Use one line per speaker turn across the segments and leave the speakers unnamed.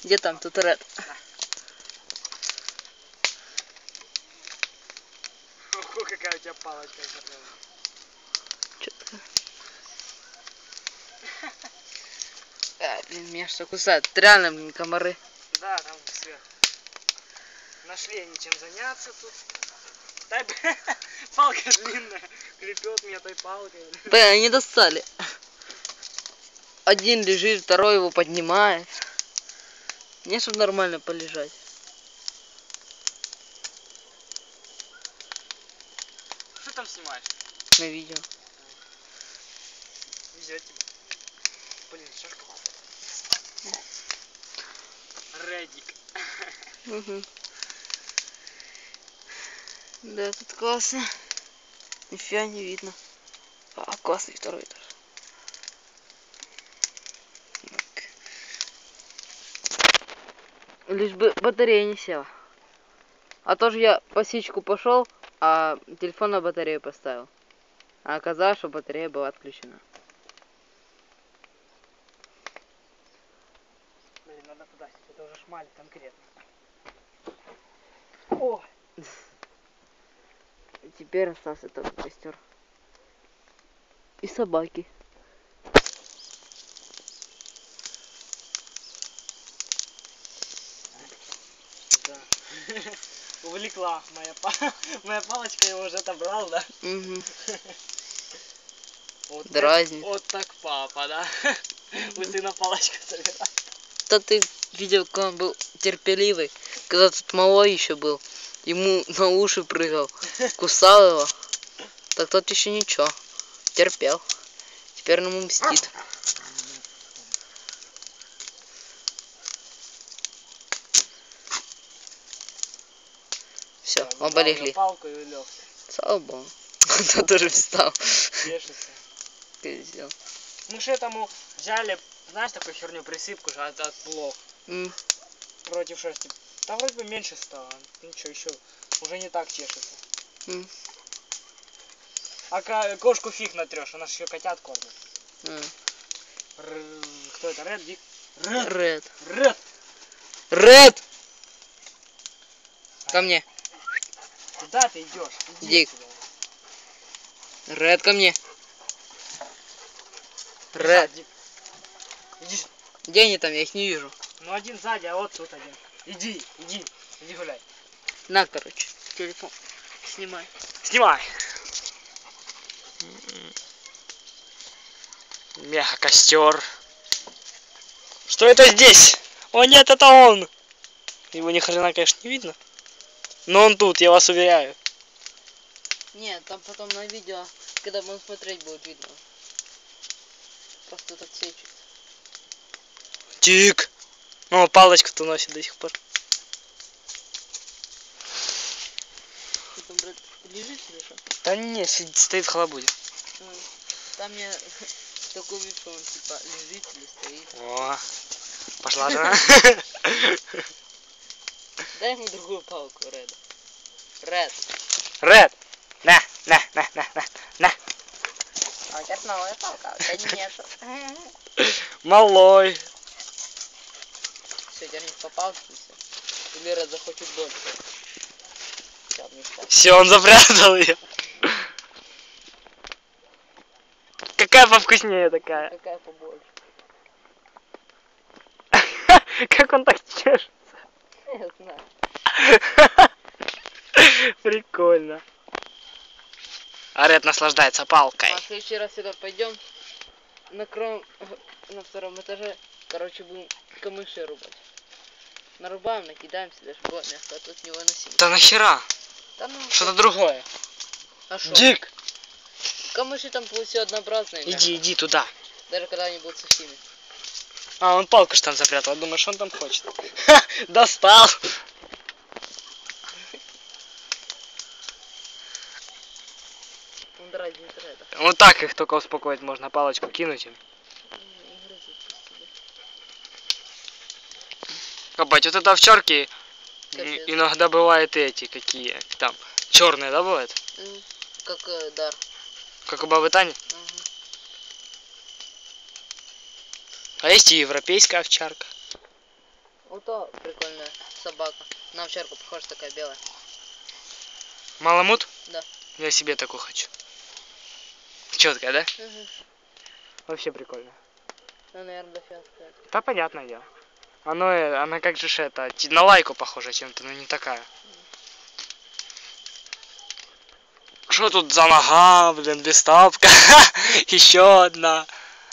Где там тут Ред?
Ого, какая у тебя палочка.
Блин, меня что кусают. Это реально, блин, комары.
Да, там все. Нашли они чем заняться тут. Дай бы, палка длинная. Клепет меня той палкой.
Блин, они достали. Один лежит, второй его поднимает. Мне чтобы нормально полежать.
Что там снимаешь?
На видео.
Везет тебе. Блин, шашковато. Редик.
Угу. Да, тут классно. Нифига не видно. А, классный второй этаж. Так. Лишь бы батарея не села. А то же я по сичку пошел, а телефон на батарею поставил. А оказалось, что батарея была отключена.
Блин, надо туда сесть, это уже шмаль конкретно. О!
Теперь остался только костер. И собаки.
Да. Увлекла моя палочка, его уже отобрал, да?
Угу.
Вот
Дразнит.
вот так папа, да? У сына палочка собирает.
Да ты видел, как он был терпеливый, когда тут малой еще был. Ему на уши прыгал, кусал его. Так тот еще ничего, терпел. Теперь он ему мстит. Все, оба легли.
Палку и улегся.
Слава богу. Он тоже встал.
Тешится.
Козел.
Мы же этому взяли, знаешь, такую херню, присыпку же от блох. Против шерсти. Там вроде бы меньше стало. Ничего, еще уже не так чешется. А кошку фиг натрешь, она же еще котят кормит. Кто это? Ред, Дик?
Ред.
Ред!
Ред! Ко мне.
Куда ты идешь? Иди
Дик.
отсюда.
Ред, ко мне.
Бежать,
Ред.
Дик. Иди.
Где они там? Я их не вижу.
Ну один сзади, а вот тут один. Иди гуляй.
На, короче, телефон. Снимай.
Снимай. Меха костер. Что это здесь? О нет, это он. Его ни хрена, конечно, не видно. Но он тут, я вас уверяю.
Нет, там потом на видео, когда будем смотреть, будет видно. Просто тут отсечет.
Тик. О, палочку-то носит до сих пор.
Ты там, брат, лежишь или что?
Да не, стоит в халабуде.
Там мне такой вид, что он типа лежит или стоит.
О, пошла жена.
Дай ему другую палку, Ред. Ред.
Ред. На.
А у тебя новая палка, а у тебя нету.
Малой.
Все, держись по палке и все. Или Ред захочет больше. Все, мне так.
Все, он запрятал ее. Какая повкуснее такая?
Какая побольше.
Как он так чешется?
Я знаю.
Прикольно. А Ред наслаждается палкой.
А в следующий раз сюда пойдем, накроем на втором этаже, короче, будем камыши рубать. Нарубаем, накидаем сюда, чтобы было мягко, а тут не выносим.
Да нахера?
Да ну,
Что-то другое.
а шо?
Дик!
Камыши там все однообразные.
Иди туда.
Даже когда они будут сухими.
А, он палку же там запрятал. Думаешь, он там хочет? Ха, достал!
Он дразнит Реда.
Вот так их только успокоить можно. Палочку кинуть им. Копать. Вот это овчарки иногда бывают эти, какие там. Черные, да, бывают?
Как дар.
Как у бабы Тани? А есть и европейская овчарка.
Вот то прикольная собака. На овчарку похожа, такая белая.
Маламут?
Да.
Я себе такую хочу. Четкая, да?
Угу.
Вообще прикольно.
Ну, наверное, дофига стоит.
Да, понятное дело. Она как же это, на лайку похожа чем-то, но не такая. Что тут за нога, блин, без тапка? Еще одна.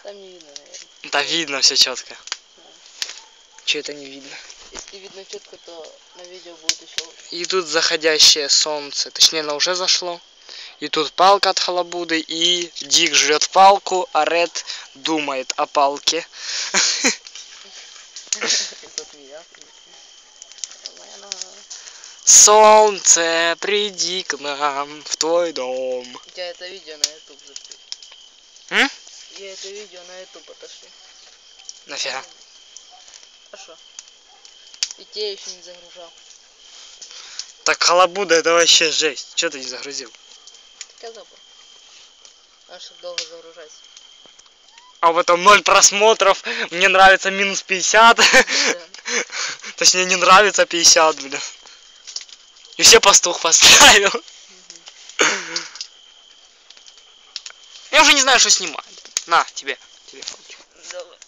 Там не видно, наверное.
Да видно все четко. Че это не видно?
Если видно четко, то на видео будет еще лучше.
И тут заходящее солнце. Точнее, оно уже зашло. И тут палка от халабуды. И Дик жрет палку, а Ред думает о палке. Солнце, приди к нам в твой дом.
У тебя это видео на YouTube запустили. Я это видео на YouTube отошли.
Нафига?
Хорошо. И те еще не загружал.
Так халабуда это вообще жесть. Че ты не загрузил?
Так я забыл. А что долго загружать?
А в этом 0 просмотров. Мне нравится минус 50.
Да.
Точнее, не нравится 50, блин. И все пастух поставил. Я уже не знаю, что снимать. На, тебе телефончик.
Давай.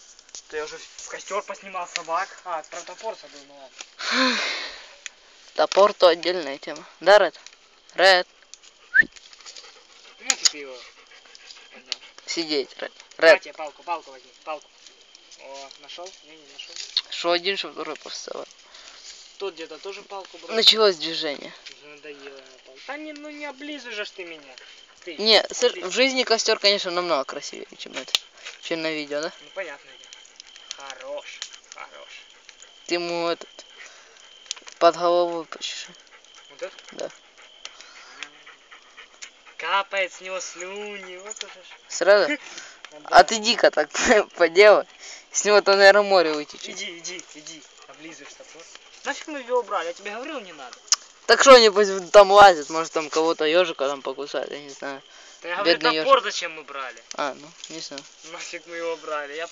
Ты уже в костер поснимал собак. А, про топор забыл, ну ладно.
Топор то отдельная тема. Да, Ред? Ред.
Ну, ты его.
Сидеть, Ред.
Ред. Ред. Палку возьми, палку. О, нашел? Не нашел.
Шо один, что второй поставил.
Тут где-то тоже палку брал.
Началось движение.
Уже надоело на палку. Да не, ну не облизываешь ты меня. Ты,
не, в жизни костер, конечно, намного красивее, чем это. Чем на видео, да?
Ну понятно. Хорош.
Ты ему этот под голову почеши.
Вот это?
Да.
Капает с него слюни. Вот уже.
Сразу? А ты дико так поделай. С него то, наверное, море вытечет.
Иди. Облизываешь топор. Нафиг мы его брали? Я тебе говорил, не надо.
Так что они пусть там лазят, может там кого-то ежика там покусать, я не знаю.
Да я говорю, топор зачем мы брали?
А, ну, не знаю.
Нафиг мы его брали? Я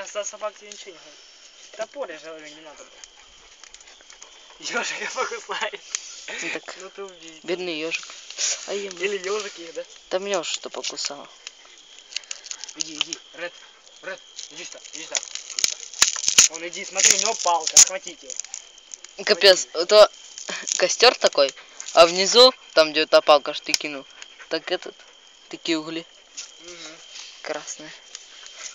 за собак тебе ничего не говорю. Топор, я же говорю, не надо было. Ежика покусает.
Так,
ну ты убей.
бедный ежик. А ему.
Или ежик их, да?
Там меня уже что покусало.
Иди, Ред, иди сюда. Вон, иди, смотри, у него палка, схватите его.
Капец, то костер такой, а внизу, там где та палка, что ты кинул, так такие угли.
Угу.
Красные.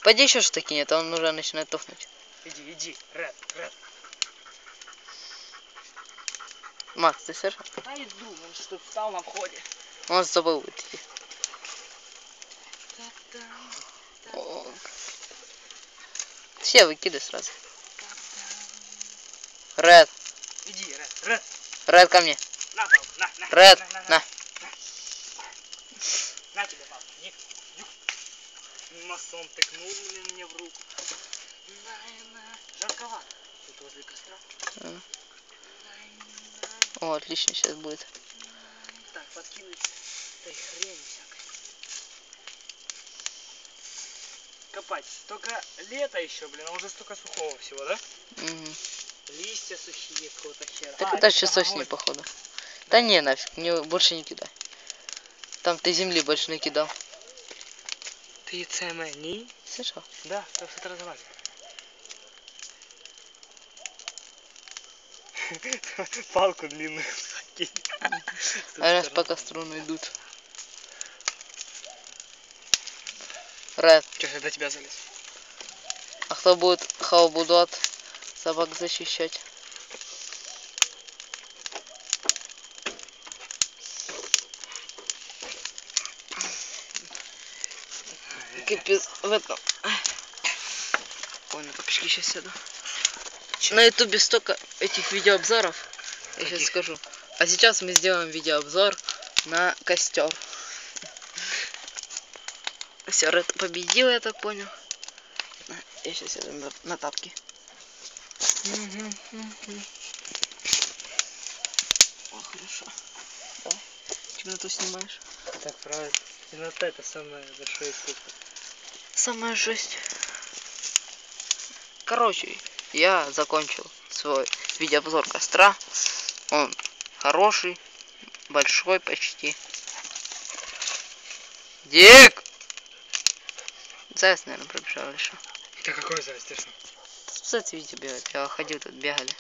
Пойди еще что кинет, а он уже начинает тухнуть.
Иди, Ред.
Макс, ты слышал?
Да иду, он что встал на входе.
Он с тобой будет идти. Все выкидай сразу. Ред.
Иди, Ред.
Ред ко мне.
На палку, на.
Ред, на.
На тебе палку, иди. Масон тыкнул мне в руку. Жарковато. Тут возле костра.
О, отлично сейчас будет.
Так, подкинуть этой хрень всякой. Копать. Только лето еще, блин, а уже столько сухого всего, да?
Угу.
Листья сухие, какого-то хера.
Так это еще сосни, походу. Да не, нафиг, больше не кидай. Там ты земли больше не кидал.
Ты це мені?
Слышал?
Да, так что ты разговариваешь. Палку длинную.
А раз пока струны идут. Ред.
Че, я до тебя залез?
А кто будет халабуду от собак защищать? Капец, в этом. Ой, на топчики сейчас сяду. На ютубе столько этих видеообзоров. Я сейчас скажу. А сейчас мы сделаем видеообзор на костер. Все, Ред победил, я так понял. Я сейчас сяду на тапки. О, хорошо. Давай. Темноту снимаешь.
Так, правильно. Темнота это самое большое искусство.
Самая жесть. Короче, я закончил свой видеообзор костра. Он хороший, большой почти. Дик! Заяц, наверное, пробежал еще.
Да какой заяц, ты что?
Заяц, видите, бегает. Я ходил тут, бегали.